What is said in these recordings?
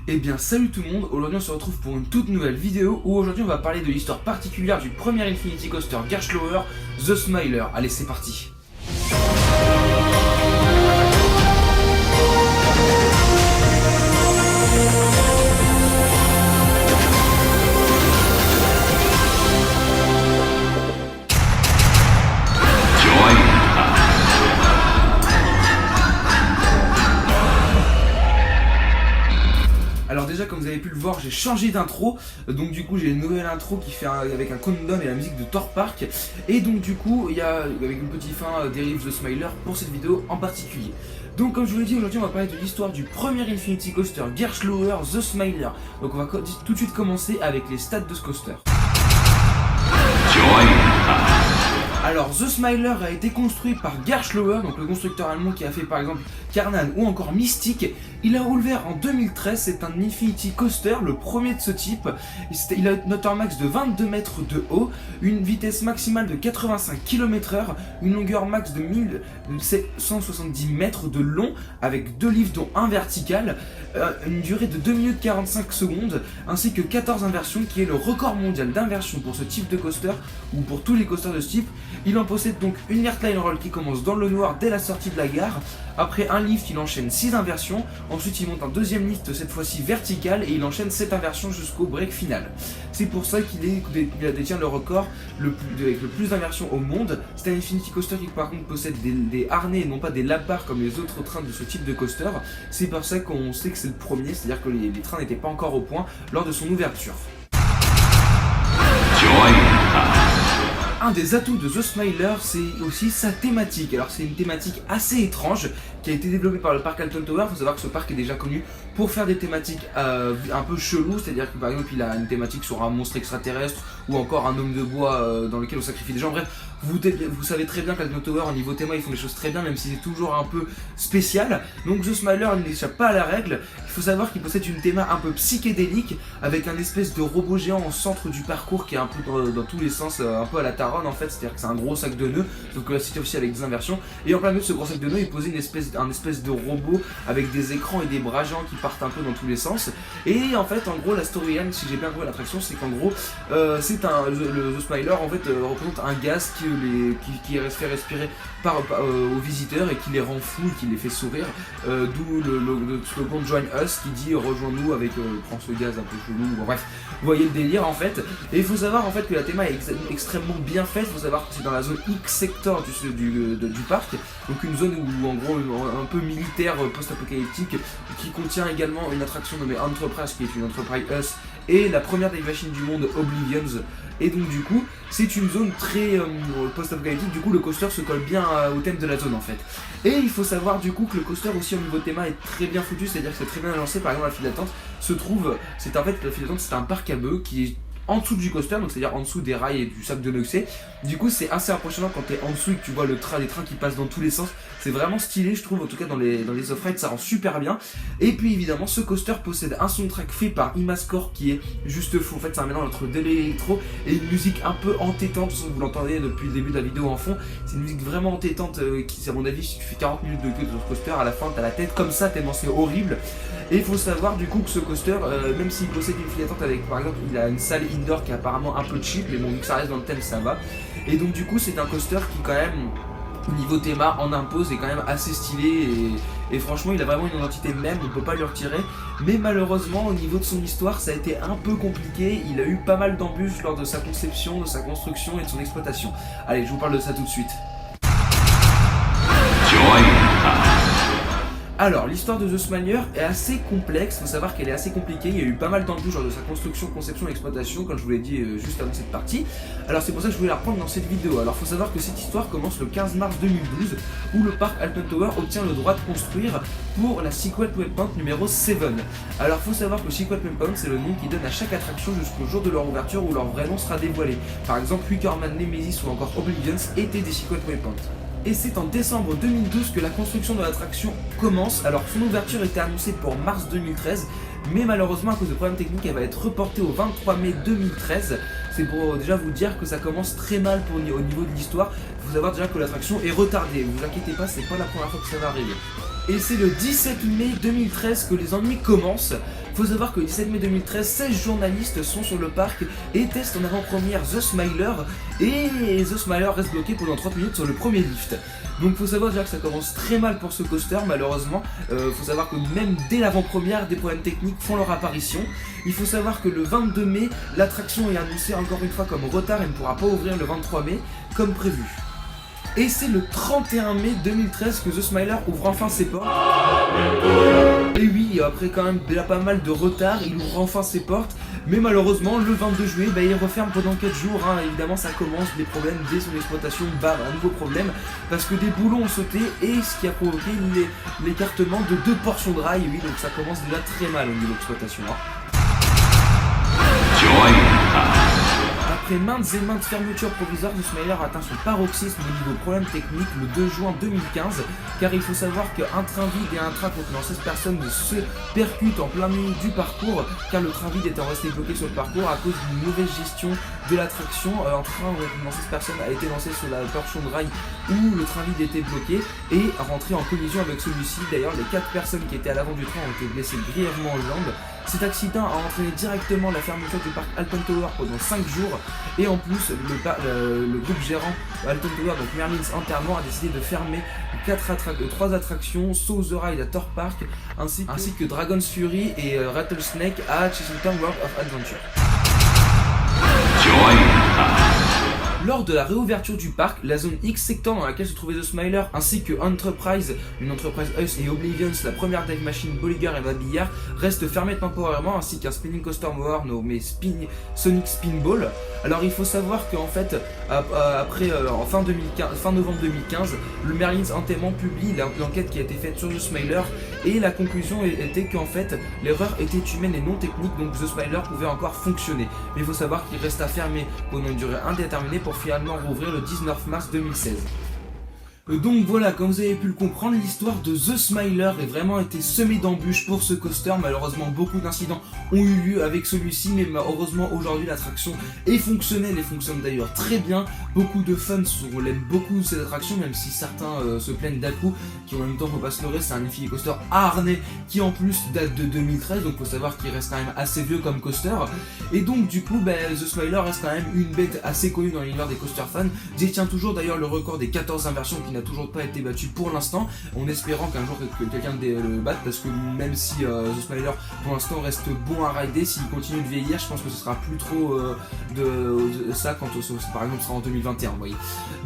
Eh bien salut tout le monde, aujourd'hui on se retrouve pour une toute nouvelle vidéo où aujourd'hui on va parler de l'histoire particulière du premier Infinity Coaster Gerstlauer, The Smiler. Allez c'est parti. Alors déjà comme vous avez pu le voir j'ai changé d'intro, donc du coup j'ai une nouvelle intro qui fait avec un countdown et la musique de Thor Park. Et donc du coup il y a avec une petite fin dérive The Smiler pour cette vidéo en particulier. Donc comme je vous l'ai dit, aujourd'hui on va parler de l'histoire du premier Infinity Coaster Gerstlauer The Smiler. Donc on va tout de suite commencer avec les stats de ce coaster. Alors, The Smiler a été construit par Gerstlauer, donc le constructeur allemand qui a fait par exemple Karnan ou encore Mystique. Il a ouvert en 2013, c'est un Infinity Coaster, le premier de ce type. Il a une hauteur max de 22 mètres de haut, une vitesse maximale de 85 km/h, une longueur max de 1170 mètres de long, avec 2 lifts dont un vertical, une durée de 2 minutes 45 secondes, ainsi que 14 inversions, qui est le record mondial d'inversion pour ce type de coaster, ou pour tous les coasters de ce type. Il en possède donc une Airline Roll qui commence dans le noir dès la sortie de la gare. Après un lift, il enchaîne 6 inversions. Ensuite, il monte un deuxième lift, cette fois-ci vertical, et il enchaîne 7 inversions jusqu'au break final. C'est pour ça qu'il détient le record avec le plus d'inversions au monde. C'est un Infinity Coaster qui par contre possède des harnais et non pas des lap bars comme les autres trains de ce type de coaster. C'est pour ça qu'on sait que c'est le premier, c'est-à-dire que les trains n'étaient pas encore au point lors de son ouverture. Un des atouts de The Smiler, c'est aussi sa thématique. Alors c'est une thématique assez étrange qui a été développée par le parc Alton Tower. Il faut savoir que ce parc est déjà connu pour faire des thématiques un peu chelou, c'est-à-dire que par exemple il a une thématique sur un monstre extraterrestre ou encore un homme de bois dans lequel on sacrifie des gens. Bref, vous savez très bien qu'Alton Tower au niveau théma ils font des choses très bien, même si c'est toujours un peu spécial. Donc The Smiler n'échappe pas à la règle. Il faut savoir qu'il possède une théma un peu psychédélique avec un espèce de robot géant au centre du parcours qui est un peu dans tous les sens, un peu à la Taron en fait, c'est-à-dire que c'est un gros sac de nœuds, donc là c'était aussi avec des inversions. Et en plein milieu de ce gros sac de nœuds il posait un espèce de robot avec des écrans et des bras géants qui partent un peu dans tous les sens. Et en fait en gros la storyline, si j'ai bien compris l'attraction, c'est qu'en gros le The Smiler en fait représente un gaz qui fait respirer aux visiteurs et qui les rend fous et qui les fait sourire, d'où le slogan Join Us qui dit rejoins-nous avec prends ce gaz un peu chelou. Bon, bref, vous voyez le délire en fait. Et il faut savoir en fait que la théma est extrêmement bien faite. Il faut savoir que c'est dans la zone X sector du parc, donc une zone où en gros un peu militaire post-apocalyptique, qui contient également une attraction nommée Enterprise qui est une Enterprise et la première des machines du monde Oblivions. Et donc du coup c'est une zone très post-apocalyptique, du coup le coaster se colle bien au thème de la zone en fait. Et il faut savoir du coup que le coaster aussi au niveau de théma est très bien foutu, c'est à dire que c'est très bien lancé. Par exemple la file d'attente se trouve, c'est en fait la file d'attente c'est un parc à bœufs qui est en dessous du coaster, donc c'est-à-dire en dessous des rails et du sac de Noxé. Du coup c'est assez impressionnant quand t'es en dessous et que tu vois les trains qui passent dans tous les sens. C'est vraiment stylé je trouve, en tout cas dans les off-rides ça rend super bien. Et puis évidemment ce coaster possède un soundtrack fait par Imascore qui est juste fou. En fait c'est un mélange entre de l'électro et une musique un peu entêtante, vous l'entendez depuis le début de la vidéo en fond. C'est une musique vraiment entêtante qui à mon avis si tu fais 40 minutes de queue sur ce coaster, à la fin t'as la tête comme ça tellement c'est horrible. Et il faut savoir du coup que ce coaster, même s'il possède une file d'attente avec par exemple il a une salle indoor qui est apparemment un peu cheap, mais bon vu que ça reste dans le thème ça va. Et donc du coup c'est un coaster qui quand même au niveau théma en impose est quand même assez stylé et franchement il a vraiment une identité même, on peut pas lui retirer. Mais malheureusement au niveau de son histoire ça a été un peu compliqué, il a eu pas mal d'embûches lors de sa conception, de sa construction et de son exploitation. Allez je vous parle de ça tout de suite. Alors, l'histoire de The Smiler est assez complexe, il faut savoir qu'elle est assez compliquée, il y a eu pas mal d'embûches lors de sa construction, conception et exploitation, comme je vous l'ai dit juste avant cette partie. Alors c'est pour ça que je voulais la reprendre dans cette vidéo. Alors il faut savoir que cette histoire commence le 15 mars 2012, où le parc Alton Tower obtient le droit de construire pour la Secret Waypoint numéro 7. Alors il faut savoir que le Secret Waypoint c'est le nom qu'ils donnent à chaque attraction jusqu'au jour de leur ouverture où leur vrai nom sera dévoilé. Par exemple, Wickerman Nemesis ou encore Oblivions étaient des Secret Waypoints. Et c'est en décembre 2012 que la construction de l'attraction commence. Alors son ouverture était annoncée pour mars 2013, mais malheureusement à cause de problèmes techniques elle va être reportée au 23 mai 2013. C'est pour déjà vous dire que ça commence très mal au niveau de l'histoire. Il faut savoir déjà que l'attraction est retardée, vous inquiétez pas, c'est pas la première fois que ça va arriver. Et c'est le 17 mai 2013 que les ennuis commencent. Faut savoir que le 17 mai 2013, 16 journalistes sont sur le parc et testent en avant-première The Smiler, et The Smiler reste bloqué pendant 30 minutes sur le premier lift. Donc faut savoir déjà que ça commence très mal pour ce coaster malheureusement. Faut savoir que même dès l'avant-première, des problèmes techniques font leur apparition. Il faut savoir que le 22 mai, l'attraction est annoncée encore une fois comme retard et ne pourra pas ouvrir le 23 mai comme prévu. Et c'est le 31 mai 2013 que The Smiler ouvre enfin ses portes. Et oui, après quand même déjà pas mal de retard, il ouvre enfin ses portes. Mais malheureusement, le 22 juillet, il referme pendant 4 jours. Évidemment, ça commence, des problèmes dès son exploitation. Un nouveau problème, parce que des boulons ont sauté, et ce qui a provoqué l'écartement de 2 portions de rail. Oui, donc ça commence déjà très mal au niveau d'exploitation. Après maintes et maintes fermetures provisoires, The Smiler atteint son paroxysme au niveau problème technique le 2 juin 2015, car il faut savoir qu'un train vide et un train contenant 16 personnes se percutent en plein milieu du parcours, car le train vide étant resté bloqué sur le parcours à cause d'une mauvaise gestion de l'attraction. Un train contenant 16 personnes a été lancé sur la portion de rail où le train vide était bloqué et a rentré en collision avec celui-ci. D'ailleurs, les 4 personnes qui étaient à l'avant du train ont été blessées grièvement aux jambes. Cet accident a entraîné directement la fermeture du parc Alton Tower pendant 5 jours, et en plus le groupe gérant Alton Tower, donc Merlin's Entertainment, a décidé de fermer 3 attractions, So The Ride à Thor Park ainsi que Dragon's Fury et Rattlesnake à Chessington World of Adventure. Lors de la réouverture du parc, la zone X-Sector dans laquelle se trouvait The Smiler, ainsi que Enterprise, une Enterprise Us et Oblivions, la première dive machine Bolliger et Babillard, restent fermées temporairement, ainsi qu'un spinning coaster mower nommé Sonic Spinball. Alors il faut savoir qu'en fait, en fin novembre 2015, le Merlin's Entertainment publie l'enquête qui a été faite sur The Smiler, et la conclusion était qu'en fait, l'erreur était humaine et non technique, donc The Smiler pouvait encore fonctionner. Mais il faut savoir qu'il resta fermé pendant une durée indéterminée pour finalement rouvrir le 19 mars 2016. Donc voilà, comme vous avez pu le comprendre, l'histoire de The Smiler a vraiment été semée d'embûches pour ce coaster. Malheureusement, beaucoup d'incidents ont eu lieu avec celui-ci, mais heureusement aujourd'hui l'attraction est fonctionnelle et fonctionne d'ailleurs très bien. Beaucoup de fans l'aiment beaucoup cette attraction, même si certains se plaignent d'Aku, qui en même temps, faut pas se leurrer, c'est un Infinity Coaster à harnais qui en plus date de 2013, donc faut savoir qu'il reste quand même assez vieux comme coaster. Et donc du coup, The Smiler reste quand même une bête assez connue dans l'univers des coaster fans, détient toujours d'ailleurs le record des 14 inversions qui n'a toujours pas été battu pour l'instant, en espérant qu'un jour quelqu'un le batte, parce que même si The Smiler pour l'instant reste bon à rider, s'il continue de vieillir, je pense que ce sera plus trop de ça quand par exemple sera en 2021, vous voyez.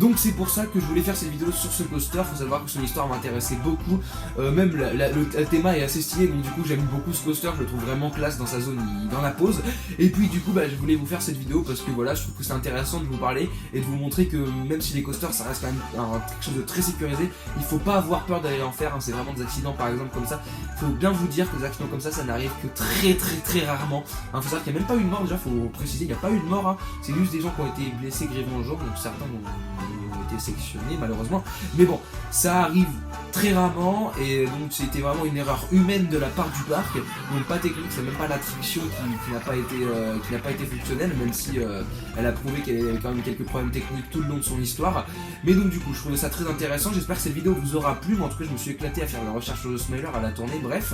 Donc c'est pour ça que je voulais faire cette vidéo sur ce coaster. Faut savoir que son histoire m'intéressait beaucoup, même le thème est assez stylé, donc du coup j'aime beaucoup ce coaster, je le trouve vraiment classe dans sa zone, dans la pose. Et puis du coup je voulais vous faire cette vidéo parce que voilà, je trouve que c'est intéressant de vous parler et de vous montrer que même si les coasters ça reste quand même quelque chose de très sécurisé, il faut pas avoir peur d'aller en faire, c'est vraiment des accidents par exemple comme ça. Il faut bien vous dire que des accidents comme ça n'arrive que très rarement. Faut savoir qu'il n'y a même pas eu de mort, déjà faut préciser, il n'y a pas eu de mort, c'est juste des gens qui ont été blessés grièvement au jour, donc certains ont été sectionnés malheureusement, mais bon, ça arrive très rarement, et donc c'était vraiment une erreur humaine de la part du parc, donc pas technique, c'est même pas l'attraction qui n'a pas été fonctionnelle, même si elle a prouvé qu'elle avait quand même quelques problèmes techniques tout le long de son histoire. Mais donc du coup je trouvais ça très intéressant, j'espère que cette vidéo vous aura plu. Moi en tout cas je me suis éclaté à faire la recherche sur The Smiler, à la tournée, bref.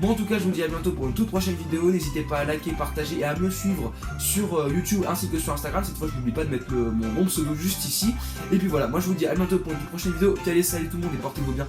Bon en tout cas je vous dis à bientôt pour une toute prochaine vidéo, n'hésitez pas à liker, partager et à me suivre sur YouTube ainsi que sur Instagram. Cette fois je n'oublie pas de mettre mon pseudo juste ici. Et puis voilà, moi je vous dis à bientôt pour une toute prochaine vidéo. Allez, salut tout le monde et portez-vous bien.